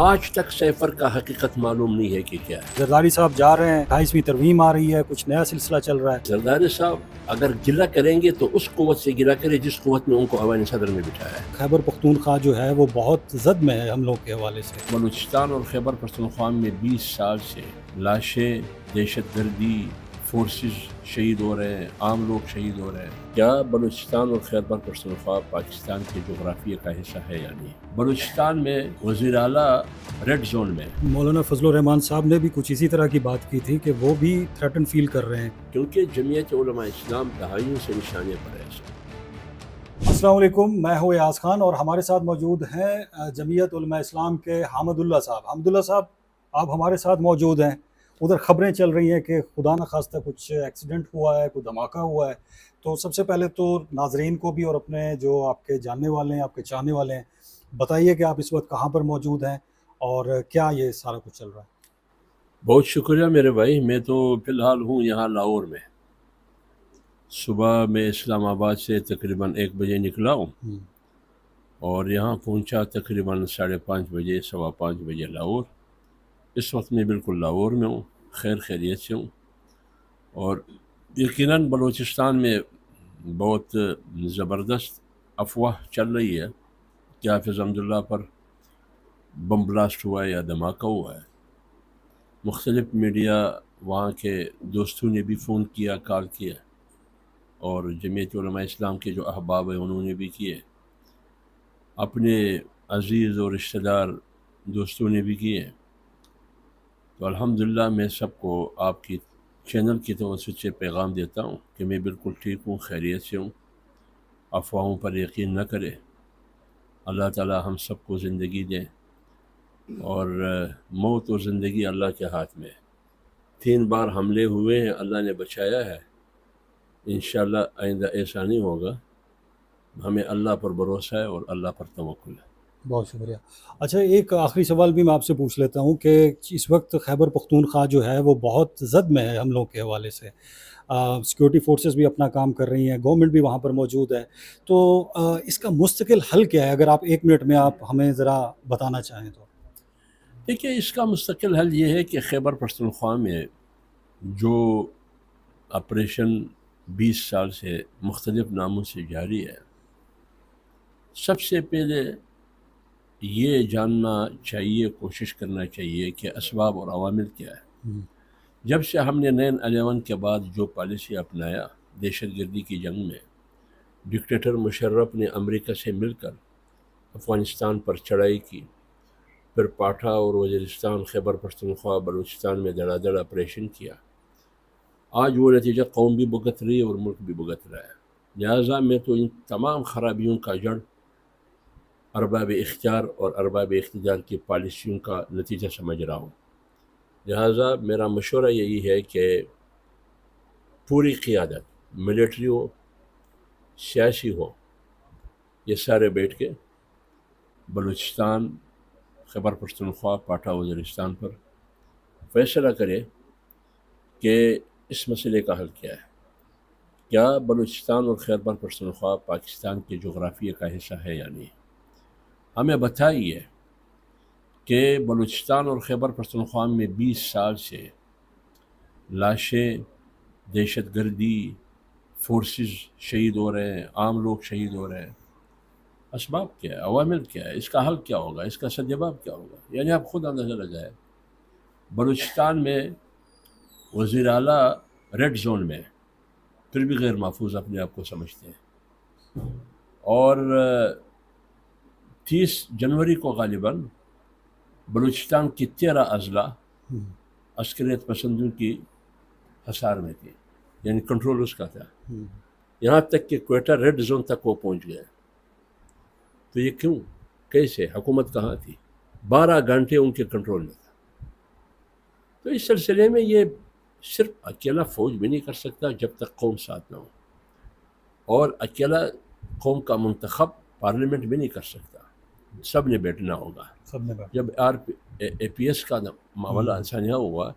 آج تک سیفر کا حقیقت معلوم نہیں ہے کہ کیا ہے۔ زرداری صاحب جا رہے ہیں، 28ویں ترمیم آ رہی ہے، کچھ نیا سلسلہ چل رہا ہے۔ زرداری صاحب اگر گلہ کریں گے تو اس قوت سے گلہ کرے جس قوت میں ان کو عوام صدر میں بٹھایا ہے۔ خیبر پختونخوا جو ہے وہ بہت زد میں ہے حملوں کے حوالے سے۔ بلوچستان اور خیبر پختونخوا میں 20 سال سے لاشیں، دہشت گردی، فورسز شہید ہو رہے ہیں، عام لوگ شہید ہو رہے ہیں۔ کیا بلوچستان اور خیبر پختونخوا پاکستان کے جغرافیے کا حصہ ہے یا نہیں؟ بلوچستان میں وزیر اعلیٰ ریڈ زون میں، مولانا فضل الرحمان صاحب نے بھی کچھ اسی طرح کی بات کی تھی کہ وہ بھی تھریٹن فیل کر رہے ہیں۔ کیونکہ جمعیت علماء اسلام دہائیوں سے نشانے پر ہے۔ السلام علیکم، میں ہوں ایاز خان اور ہمارے ساتھ موجود ہیں جمعیت علماء اسلام کے حامد اللہ صاحب۔ حامد اللہ صاحب، آپ ہمارے ساتھ موجود ہیں۔ ادھر خبریں چل رہی ہیں کہ خدا نخواستہ کچھ ایکسیڈنٹ ہوا ہے، کوئی دھماکہ ہوا ہے، تو سب سے پہلے تو ناظرین کو بھی اور اپنے جو آپ کے جاننے والے ہیں، آپ کے چاہنے والے ہیں، بتائیے کہ آپ اس وقت کہاں پر موجود ہیں اور کیا یہ سارا کچھ چل رہا ہے؟ بہت شکریہ میرے بھائی، میں تو فی الحال ہوں یہاں لاہور میں۔ صبح میں اسلام آباد سے تقریباً 1 بجے نکلا ہوں اور یہاں پہنچا تقریباً 5:30 بجے، 5:15 بجے لاہور۔ اس وقت میں بالکل لاہور میں ہوں، خیریت سے ہوں۔ اور یقیناً بلوچستان میں بہت زبردست افواہ چل رہی ہے کہ حافظ حمد اللہ پر بم بلاسٹ ہوا ہے یا دھماکہ ہوا ہے۔ مختلف میڈیا وہاں کے دوستوں نے بھی فون کیا، کال کیا، اور جمعیت علماء اسلام کے جو احباب ہیں انہوں نے بھی کیے، اپنے عزیز اور رشتہ دار دوستوں نے بھی کیے۔ تو الحمدللہ میں سب کو آپ کی چینل کی توسط سے پیغام دیتا ہوں کہ میں بالکل ٹھیک ہوں، خیریت سے ہوں۔ افواہوں پر یقین نہ کرے، اللہ تعالی ہم سب کو زندگی دیں، اور موت اور زندگی اللہ کے ہاتھ میں۔ 3 بار حملے ہوئے ہیں، اللہ نے بچایا ہے، انشاءاللہ آئندہ ایسا نہیں ہوگا۔ ہمیں اللہ پر بھروسہ ہے اور اللہ پر توکل ہے۔ بہت شکریہ۔ اچھا، ایک آخری سوال بھی میں آپ سے پوچھ لیتا ہوں کہ اس وقت خیبر پختونخوا جو ہے وہ بہت زد میں ہے حملوں کے حوالے سے۔ سیکورٹی فورسز بھی اپنا کام کر رہی ہیں، گورنمنٹ بھی وہاں پر موجود ہے، تو اس کا مستقل حل کیا ہے؟ اگر آپ 1 منٹ میں آپ ہمیں ذرا بتانا چاہیں تو۔ دیکھیے، اس کا مستقل حل یہ ہے کہ خیبر پختونخوا میں جو آپریشن 20 سال سے مختلف ناموں سے جاری ہے، سب سے پہلے یہ جاننا چاہیے، کوشش کرنا چاہیے کہ اسباب اور عوامل کیا ہے۔ جب سے ہم نے 9/11 کے بعد جو پالیسی اپنایا دہشت گردی کی جنگ میں، ڈکٹیٹر مشرف نے امریکہ سے مل کر افغانستان پر چڑھائی کی، پھر پاٹھا اور وزیرستان، خیبر پختونخوا، بلوچستان میں دھڑا دھڑ آپریشن کیا۔ آج وہ نتیجہ قوم بھی بھگت رہی ہے اور ملک بھی بھگت رہا ہے۔ لہٰذا میں تو ان تمام خرابیوں کا جڑ ارباب اختیار اور ارباب اقتدار کی پالیسیوں کا نتیجہ سمجھ رہا ہوں۔ لہٰذا میرا مشورہ یہی ہے کہ پوری قیادت، ملٹری ہو، سیاسی ہو، یہ سارے بیٹھ کے بلوچستان، خیبر پختونخوا، پاٹھا، وزیرستان پر فیصلہ کرے کہ اس مسئلے کا حل کیا ہے۔ کیا بلوچستان اور خیبر پختونخوا پاکستان کے جغرافیے کا حصہ ہے یا نہیں؟ ہمیں بتائیے کہ بلوچستان اور خیبر پختونخوا میں 20 سال سے لاشیں، دہشت گردی، فورسز شہید ہو رہے ہیں، عام لوگ شہید ہو رہے ہیں۔ اسباب کیا ہے؟ عوامل کیا ہے؟ اس کا حل کیا ہوگا؟ اس کا سدجواب کیا ہوگا؟ یعنی آپ خود اندازہ لگائیں، بلوچستان میں وزیر اعلیٰ ریڈ زون میں، پھر بھی غیر محفوظ اپنے آپ کو سمجھتے ہیں، اور 30 جنوری کو غالباً بلوچستان کی 13 اضلاع عسکریت پسندوں کی حصار میں تھی، یعنی کنٹرول اس کا تھا، یہاں تک کہ کوئٹہ ریڈ زون تک وہ پہنچ گئے۔ تو یہ کیوں؟ کیسے؟ حکومت کہاں تھی؟ 12 گھنٹے ان کے کنٹرول میں تھا۔ تو اس سلسلے میں یہ صرف اکیلا فوج بھی نہیں کر سکتا جب تک قوم ساتھ نہ ہو، اور اکیلا قوم کا منتخب پارلیمنٹ بھی نہیں کر سکتا، سب نے بیٹھنا ہوگا۔ جب APS کا معاملہ انسانیہ ہوا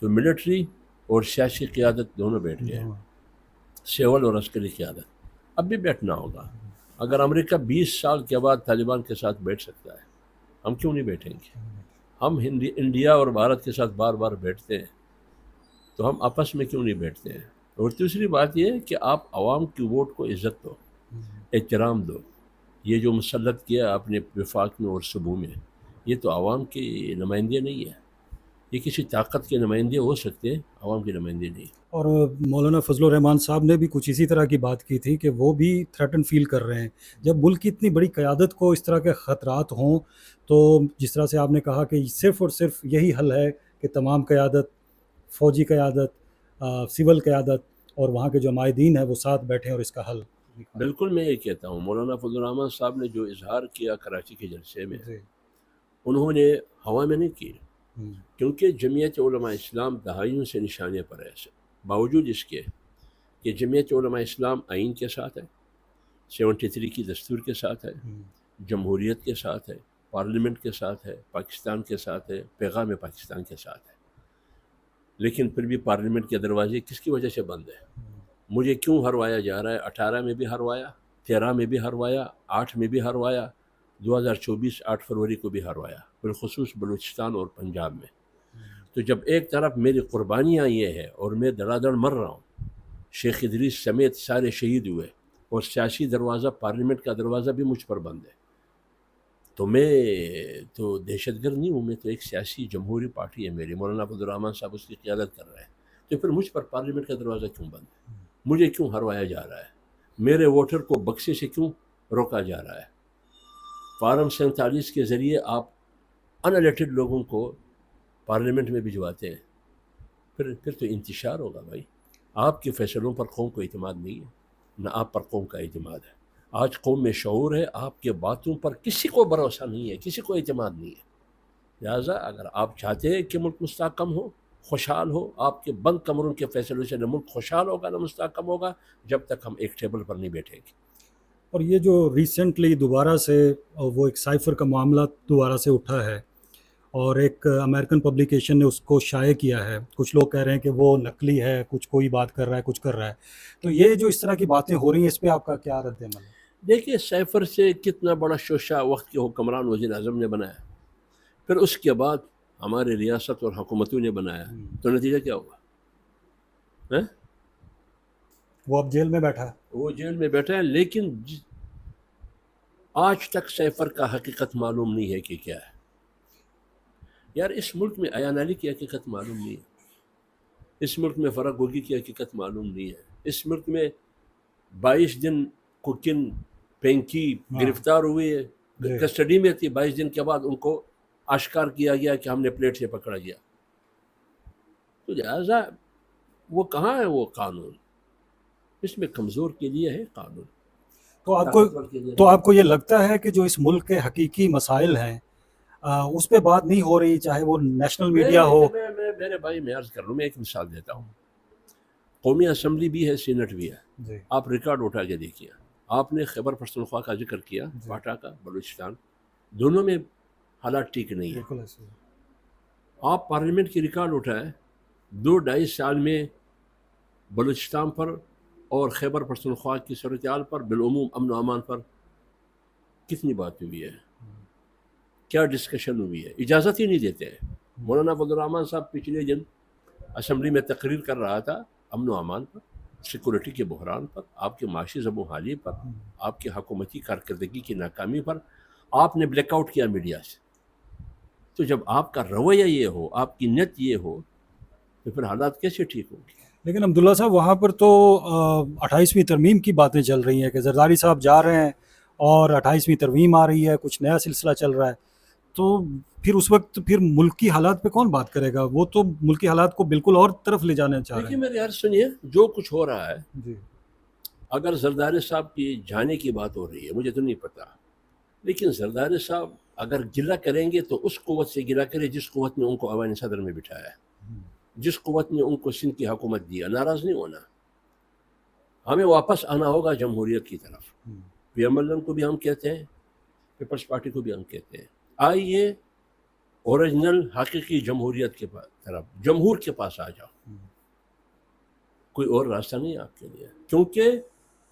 تو ملٹری اور سیاسی قیادت دونوں بیٹھ گئے، سول اور عسکری قیادت، اب بھی بیٹھنا ہوگا۔ اگر امریکہ 20 سال کے بعد طالبان کے ساتھ بیٹھ سکتا ہے، ہم کیوں نہیں بیٹھیں گے؟ ہم انڈیا اور بھارت کے ساتھ بار بار بیٹھتے ہیں، تو ہم آپس میں کیوں نہیں بیٹھتے ہیں؟ اور دوسری بات یہ ہے کہ آپ عوام کی ووٹ کو عزت دو، احترام دو. یہ جو مسلط کیا آپ نے وفاق میں اور صوبوں میں، یہ تو عوام کے نمائندے نہیں ہے. یہ کسی طاقت کے نمائندے ہو سکتے ہیں، عوام کے نمائندے نہیں. اور مولانا فضل الرحمان صاحب نے بھی کچھ اسی طرح کی بات کی تھی کہ وہ بھی تھریٹن فیل کر رہے ہیں جب ملک کی اتنی بڑی قیادت کو اس طرح کے خطرات ہوں. تو جس طرح سے آپ نے کہا کہ صرف اور صرف یہی حل ہے کہ تمام قیادت، فوجی قیادت، سول قیادت اور وہاں کے جو مائدین ہیں وہ ساتھ بیٹھیں اور اس کا حل نکالیں. بالکل میں یہ کہتا ہوں، مولانا فضل الرحمان صاحب نے جو اظہار کیا کراچی کے جلسے میں، جی. انہوں نے ہوا میں نہیں کی، ہم. کیونکہ جمعیت علماء اسلام دہائیوں سے نشانے پر ہے. باوجود اس کے کہ جمعیت علماء اسلام آئین کے ساتھ ہے، 73 کی دستور کے ساتھ ہے، جمہوریت کے ساتھ ہے، پارلیمنٹ کے ساتھ ہے، پاکستان کے ساتھ ہے، پیغام پاکستان کے ساتھ ہے، لیکن پھر بھی پارلیمنٹ کے دروازے کس کی وجہ سے بند ہے؟ مجھے کیوں ہروایا جا رہا ہے؟ 18 میں بھی ہروایا، 13 میں بھی ہروایا، 8 میں بھی ہروایا، 2024 8 فروری کو بھی ہروایا، بالخصوص بلوچستان اور پنجاب میں. تو جب ایک طرف میری قربانیاں یہ ہے اور میں دڑا دڑ مر رہا ہوں، شیخ ادریس سمیت سارے شہید ہوئے، اور سیاسی دروازہ پارلیمنٹ کا دروازہ بھی مجھ پر بند ہے، تو میں تو دہشت گرد نہیں ہوں، میں تو ایک سیاسی جمہوری پارٹی ہے میری، مولانا فضل الرحمان صاحب اس کی قیادت کر رہے ہیں. تو پھر مجھ پر پارلیمنٹ کا دروازہ کیوں بند ہے؟ مجھے کیوں ہروایا جا رہا ہے؟ میرے ووٹر کو بکسے سے کیوں روکا جا رہا ہے؟ فارم 47 کے ذریعے آپ ان الیکٹڈ لوگوں کو پارلیمنٹ میں بھجواتے ہیں، پھر تو انتشار ہوگا بھائی. آپ کے فیصلوں پر قوم کو اعتماد نہیں ہے، نہ آپ پر قوم کا اعتماد ہے. آج قوم میں شعور ہے، آپ کے باتوں پر کسی کو بھروسہ نہیں ہے، کسی کو اعتماد نہیں ہے. لہٰذا اگر آپ چاہتے ہیں کہ ملک مستحکم ہو، خوشحال ہو، آپ کے بند کمروں کے فیصلوں سے نہ ملک خوشحال ہوگا نہ مستحکم ہوگا جب تک ہم ایک ٹیبل پر نہیں بیٹھیں گے. اور یہ جو ریسنٹلی دوبارہ سے وہ ایک سائفر کا معاملہ دوبارہ سے اٹھا ہے اور ایک امریکن پبلیکیشن نے اس کو شائع کیا ہے، کچھ لوگ کہہ رہے ہیں کہ وہ نقلی ہے، کچھ کوئی بات کر رہا ہے، کچھ کر رہا ہے. تو یہ جو اس طرح کی باتیں ہو رہی ہیں اس پہ آپ کا کیا رد عمل ہے؟ دیکھیے سائفر سے کتنا بڑا شوشہ وقت کے حکمران وزیر اعظم نے بنایا، پھر اس کے بعد ہمارے ریاست اور حکومتوں نے بنایا، تو نتیجہ کیا ہوگا؟ وہ اب جیل میں بیٹھا ہے. وہ جیل میں بیٹھا ہے، لیکن آج تک سائفر کا حقیقت معلوم نہیں ہے کہ کیا ہے. یار اس ملک میں ایان علی کی حقیقت معلوم نہیں ہے، اس ملک میں فرق گوگی کی حقیقت معلوم نہیں ہے، اس ملک میں 22 دن کوکن پینکی گرفتار ہوئے، کسٹڈی میں تھی، 22 دن کے بعد ان کو آشکار کیا گیا کہ ہم نے پلیٹ سے پکڑا گیا. تو لہٰذا وہ کہاں ہے وہ قانون؟ اس میں کمزور کے لیے ہے قانون. تو آپ کو یہ لگتا ہے کہ جو اس ملک کے حقیقی مسائل ہیں اس پہ بات نہیں ہو رہی، چاہے وہ نیشنل میڈیا ہو؟ میرے بھائی میں عرض کر لوں، میں ایک مثال دیتا ہوں. قومی اسمبلی بھی ہے، سینٹ بھی ہے. آپ ریکارڈ اٹھا کے دیکھیے. آپ نے خیبر پختونخوا کا ذکر کیا، واٹا کا، بلوچستان، دونوں میں حالات ٹھیک نہیں ہیں. آپ پارلیمنٹ کی ریکارڈ اٹھائے، 2-2.5 سال میں بلوچستان پر اور خیبر پختونخوا کی صورتحال پر، بالعموم امن و امان پر کتنی بات ہوئی ہے، کیا ڈسکشن ہوئی ہے؟ اجازت ہی نہیں دیتے ہیں. مولانا فضل الرحمان صاحب پچھلے دن اسمبلی میں تقریر کر رہا تھا امن و امان پر، سیکورٹی کے بحران پر، آپ کے معاشی زب و حالی پر، آپ کی حکومتی کارکردگی کی ناکامی پر. آپ نے بلیک آؤٹ کیا میڈیا سے. تو جب آپ کا رویہ یہ ہو، آپ کی نیت یہ ہو، تو پھر حالات کیسے ٹھیک ہوں گے؟ لیکن عبداللہ صاحب وہاں پر تو 28ویں ترمیم کی باتیں چل رہی ہیں کہ زرداری صاحب جا رہے ہیں اور 28ویں ترمیم آ رہی ہے، کچھ نیا سلسلہ چل رہا ہے. تو پھر اس وقت پھر ملک کی حالات پہ کون بات کرے گا؟ وہ تو ملک کی حالات کو بالکل اور طرف لے جانا چاہ رہے ہیں. دیکھیے میری عرض سنیے، جو کچھ ہو رہا ہے، جی. اگر زرداری صاحب کی جانے کی بات ہو رہی ہے، مجھے تو نہیں پتا، لیکن زرداری صاحب اگر گلہ کریں گے تو اس قوت سے گلہ کرے جس قوت نے ان کو ایوان صدر میں بٹھایا ہے، جس قوت نے ان کو سندھ کی حکومت دیا. ناراض نہیں ہونا، ہمیں واپس آنا ہوگا جمہوریت کی طرف. پی ایم ایل این کو بھی ہم کہتے ہیں، پیپلز پارٹی کو بھی ہم کہتے ہیں، آئیے اوریجنل حقیقی جمہوریت کے طرف، جمہور کے پاس آ جاؤ. کوئی اور راستہ نہیں آپ کے لیے، کیونکہ